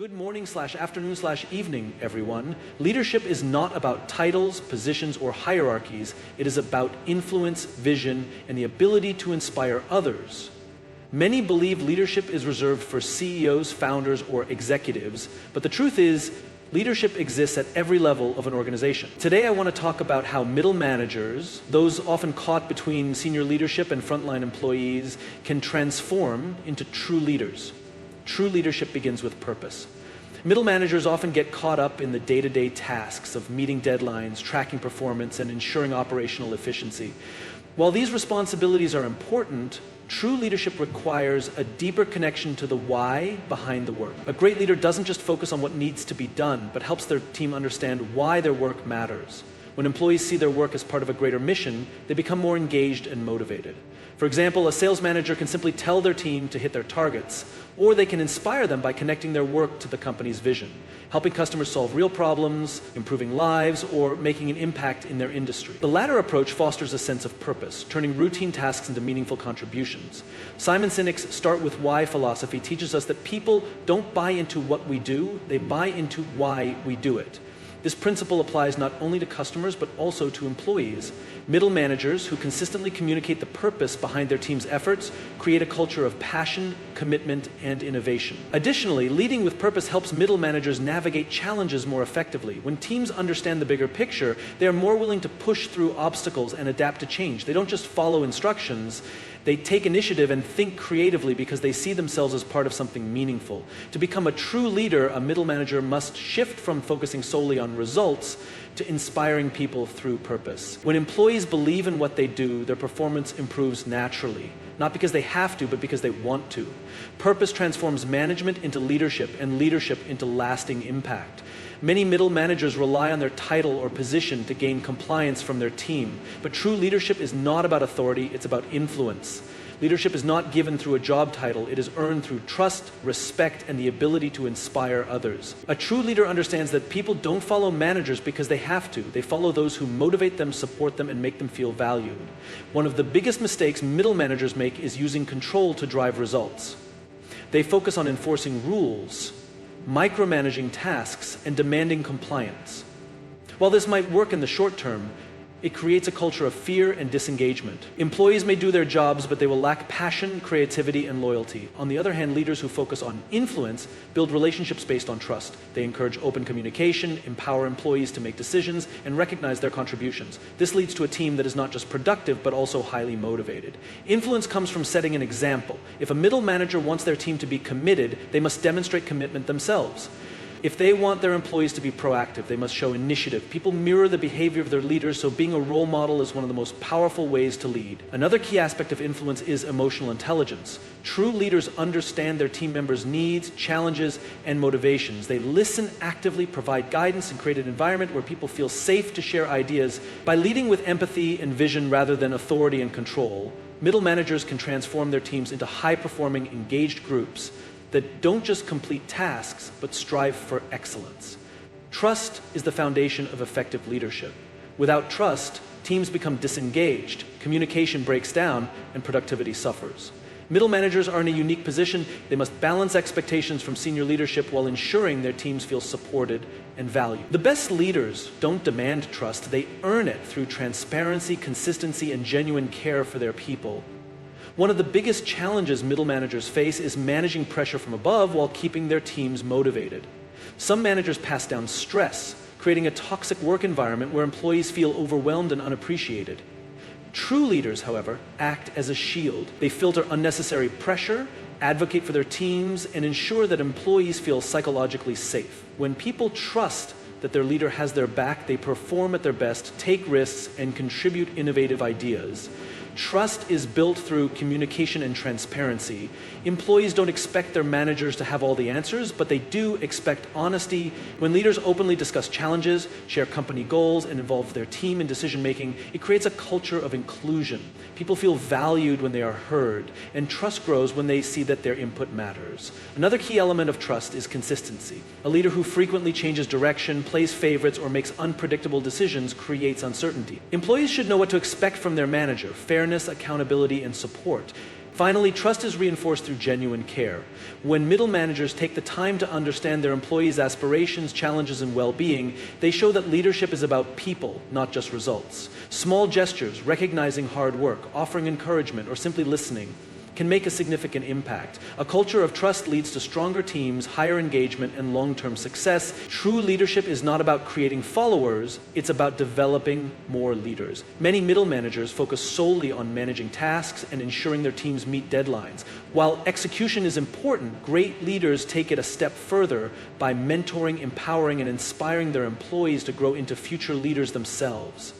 Good morning/afternoon/evening, everyone. Leadership is not about titles, positions, or hierarchies. It is about influence, vision, and the ability to inspire others. Many believe leadership is reserved for CEOs, founders, or executives, but the truth is, leadership exists at every level of an organization. Today I want to talk about how middle managers, those often caught between senior leadership and frontline employees, can transform into true leaders. True leadership begins with purpose. Middle managers often get caught up in the day-to-day tasks of meeting deadlines, tracking performance, and ensuring operational efficiency. While these responsibilities are important, true leadership requires a deeper connection to the why behind the work. A great leader doesn't just focus on what needs to be done, but helps their team understand why their work matters. When employees see their work as part of a greater mission, they become more engaged and motivated. For example, a sales manager can simply tell their team to hit their targets, or they can inspire them by connecting their work to the company's vision, helping customers solve real problems, improving lives, or making an impact in their industry. The latter approach fosters a sense of purpose, turning routine tasks into meaningful contributions. Simon Sinek's Start With Why philosophy teaches us that people don't buy into what we do, they buy into why we do it. This principle applies not only to customers, but also to employees. Middle managers who consistently communicate the purpose behind their team's efforts create a culture of passion, commitment, and innovation. Additionally, leading with purpose helps middle managers navigate challenges more effectively. When teams understand the bigger picture, they are more willing to push through obstacles and adapt to change. They don't just follow instructions. They take initiative and think creatively because they see themselves as part of something meaningful. To become a true leader, a middle manager must shift from focusing solely on results to inspiring people through purpose. When employees believe in what they do, their performance improves naturally. Not because they have to, but because they want to. Purpose transforms management into leadership, and leadership into lasting impact. Many middle managers rely on their title or position to gain compliance from their team. But true leadership is not about authority, it's about influence. Leadership is not given through a job title, it is earned through trust, respect, and the ability to inspire others. A true leader understands that people don't follow managers because they have to. They follow those who motivate them, support them, and make them feel valued. One of the biggest mistakes middle managers make is using control to drive results. They focus on enforcing rules, micromanaging tasks, and demanding compliance. While this might work in the short term, it creates a culture of fear and disengagement. Employees may do their jobs, but they will lack passion, creativity, and loyalty. On the other hand, leaders who focus on influence build relationships based on trust. They encourage open communication, empower employees to make decisions, and recognize their contributions. This leads to a team that is not just productive, but also highly motivated. Influence comes from setting an example. If a middle manager wants their team to be committed, they must demonstrate commitment themselves. If they want their employees to be proactive, they must show initiative. People mirror the behavior of their leaders, so being a role model is one of the most powerful ways to lead. Another key aspect of influence is emotional intelligence. True leaders understand their team members' needs, challenges, and motivations. They listen actively, provide guidance, and create an environment where people feel safe to share ideas. By leading with empathy and vision rather than authority and control, middle managers can transform their teams into high-performing, engaged groups that don't just complete tasks, but strive for excellence. Trust is the foundation of effective leadership. Without trust, teams become disengaged, communication breaks down, and productivity suffers. Middle managers are in a unique position. They must balance expectations from senior leadership while ensuring their teams feel supported and valued. The best leaders don't demand trust, they earn it through transparency, consistency, and genuine care for their people. One of the biggest challenges middle managers face is managing pressure from above while keeping their teams motivated. Some managers pass down stress, creating a toxic work environment where employees feel overwhelmed and unappreciated. True leaders, however, act as a shield. They filter unnecessary pressure, advocate for their teams, and ensure that employees feel psychologically safe. When people trust that their leader has their back, they perform at their best, take risks, and contribute innovative ideas. Trust is built through communication and transparency. Employees don't expect their managers to have all the answers, but they do expect honesty. When leaders openly discuss challenges, share company goals, and involve their team in decision-making, it creates a culture of inclusion. People feel valued when they are heard, and trust grows when they see that their input matters. Another key element of trust is consistency. A leader who frequently changes direction, plays favorites, or makes unpredictable decisions creates uncertainty. Employees should know what to expect from their manager: fairness, accountability, and support. Finally, trust is reinforced through genuine care. When middle managers take the time to understand their employees' aspirations, challenges, and well-being, they show that leadership is about people, not just results. Small gestures, recognizing hard work, offering encouragement, or simply listening can make a significant impact. A culture of trust leads to stronger teams, higher engagement, and long-term success. True leadership is not about creating followers, it's about developing more leaders. Many middle managers focus solely on managing tasks and ensuring their teams meet deadlines. While execution is important, great leaders take it a step further by mentoring, empowering, and inspiring their employees to grow into future leaders themselves.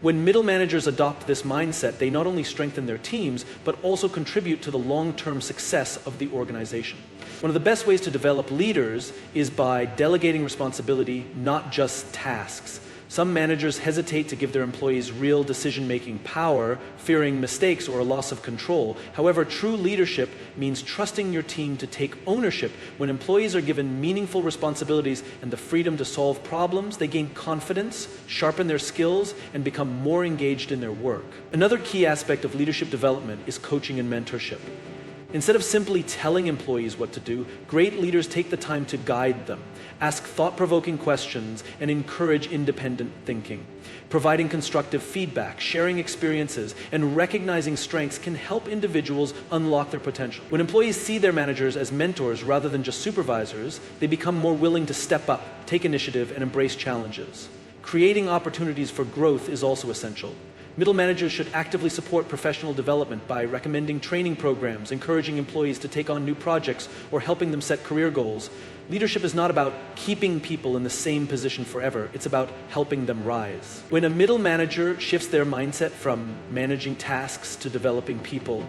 When middle managers adopt this mindset, they not only strengthen their teams, but also contribute to the long-term success of the organization. One of the best ways to develop leaders is by delegating responsibility, not just tasks. Some managers hesitate to give their employees real decision-making power, fearing mistakes or a loss of control. However, true leadership means trusting your team to take ownership. When employees are given meaningful responsibilities and the freedom to solve problems, they gain confidence, sharpen their skills, and become more engaged in their work. Another key aspect of leadership development is coaching and mentorship. Instead of simply telling employees what to do, great leaders take the time to guide them, ask thought-provoking questions, and encourage independent thinking. Providing constructive feedback, sharing experiences, and recognizing strengths can help individuals unlock their potential. When employees see their managers as mentors rather than just supervisors, they become more willing to step up, take initiative, and embrace challenges. Creating opportunities for growth is also essential. Middle managers should actively support professional development by recommending training programs, encouraging employees to take on new projects, or helping them set career goals. Leadership is not about keeping people in the same position forever. It's about helping them rise. When a middle manager shifts their mindset from managing tasks to developing people,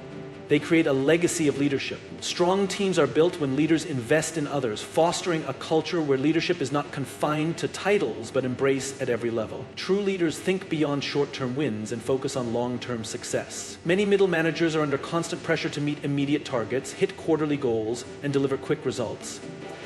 they create a legacy of leadership. Strong teams are built when leaders invest in others, fostering a culture where leadership is not confined to titles, but embraced at every level. True leaders think beyond short-term wins and focus on long-term success. Many middle managers are under constant pressure to meet immediate targets, hit quarterly goals, and deliver quick results.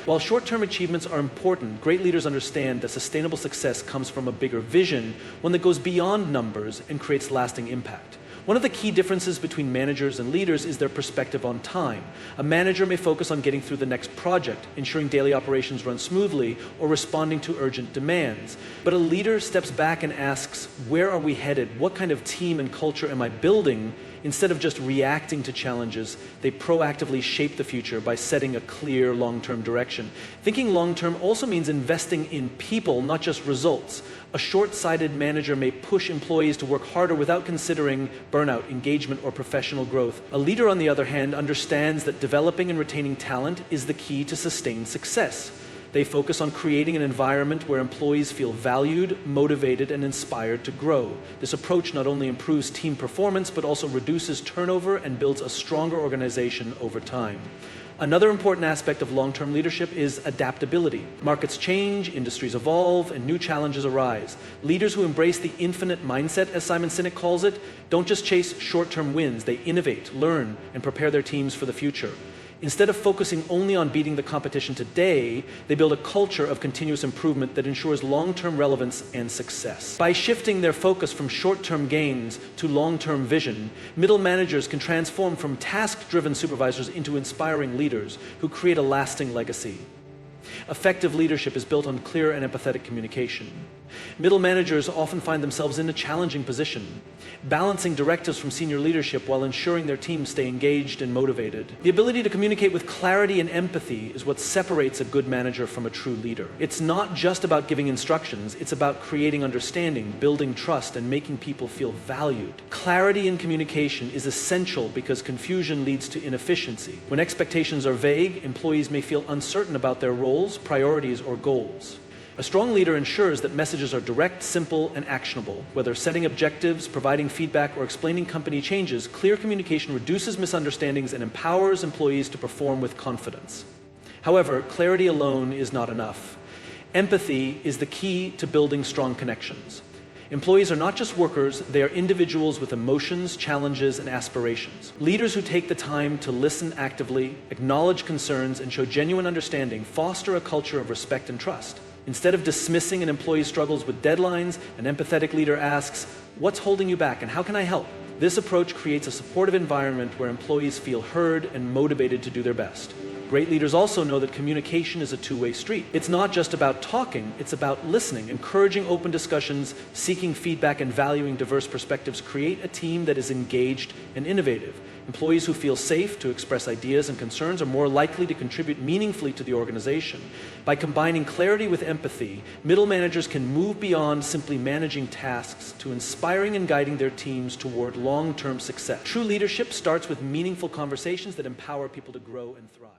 While short-term achievements are important, great leaders understand that sustainable success comes from a bigger vision, one that goes beyond numbers and creates lasting impact. One of the key differences between managers and leaders is their perspective on time. A manager may focus on getting through the next project, ensuring daily operations run smoothly, or responding to urgent demands. But a leader steps back and asks, where are we headed? What kind of team and culture am I building? Instead of just reacting to challenges, they proactively shape the future by setting a clear long-term direction. Thinking long-term also means investing in people, not just results. A short-sighted manager may push employees to work harder without considering burnout, engagement, or professional growth. A leader, on the other hand, understands that developing and retaining talent is the key to sustained success. They focus on creating an environment where employees feel valued, motivated, and inspired to grow. This approach not only improves team performance, but also reduces turnover and builds a stronger organization over time. Another important aspect of long-term leadership is adaptability. Markets change, industries evolve, and new challenges arise. Leaders who embrace the infinite mindset, as Simon Sinek calls it, don't just chase short-term wins. They innovate, learn, and prepare their teams for the future. Instead of focusing only on beating the competition today, they build a culture of continuous improvement that ensures long-term relevance and success. By shifting their focus from short-term gains to long-term vision, middle managers can transform from task-driven supervisors into inspiring leaders who create a lasting legacy. Effective leadership is built on clear and empathetic communication. Middle managers often find themselves in a challenging position, balancing directives from senior leadership while ensuring their teams stay engaged and motivated. The ability to communicate with clarity and empathy is what separates a good manager from a true leader. It's not just about giving instructions, it's about creating understanding, building trust, and making people feel valued. Clarity in communication is essential because confusion leads to inefficiency. When expectations are vague, employees may feel uncertain about their roles, priorities, or goals. A strong leader ensures that messages are direct, simple, and actionable. Whether setting objectives, providing feedback, or explaining company changes, clear communication reduces misunderstandings and empowers employees to perform with confidence. However, clarity alone is not enough. Empathy is the key to building strong connections. Employees are not just workers, they are individuals with emotions, challenges, and aspirations. Leaders who take the time to listen actively, acknowledge concerns, and show genuine understanding foster a culture of respect and trust. Instead of dismissing an employee's struggles with deadlines, an empathetic leader asks, "What's holding you back and how can I help?" This approach creates a supportive environment where employees feel heard and motivated to do their best. Great leaders also know that communication is a two-way street. It's not just about talking, it's about listening. Encouraging open discussions, seeking feedback, and valuing diverse perspectives create a team that is engaged and innovative. Employees who feel safe to express ideas and concerns are more likely to contribute meaningfully to the organization. By combining clarity with empathy, middle managers can move beyond simply managing tasks to inspiring and guiding their teams toward long-term success. True leadership starts with meaningful conversations that empower people to grow and thrive.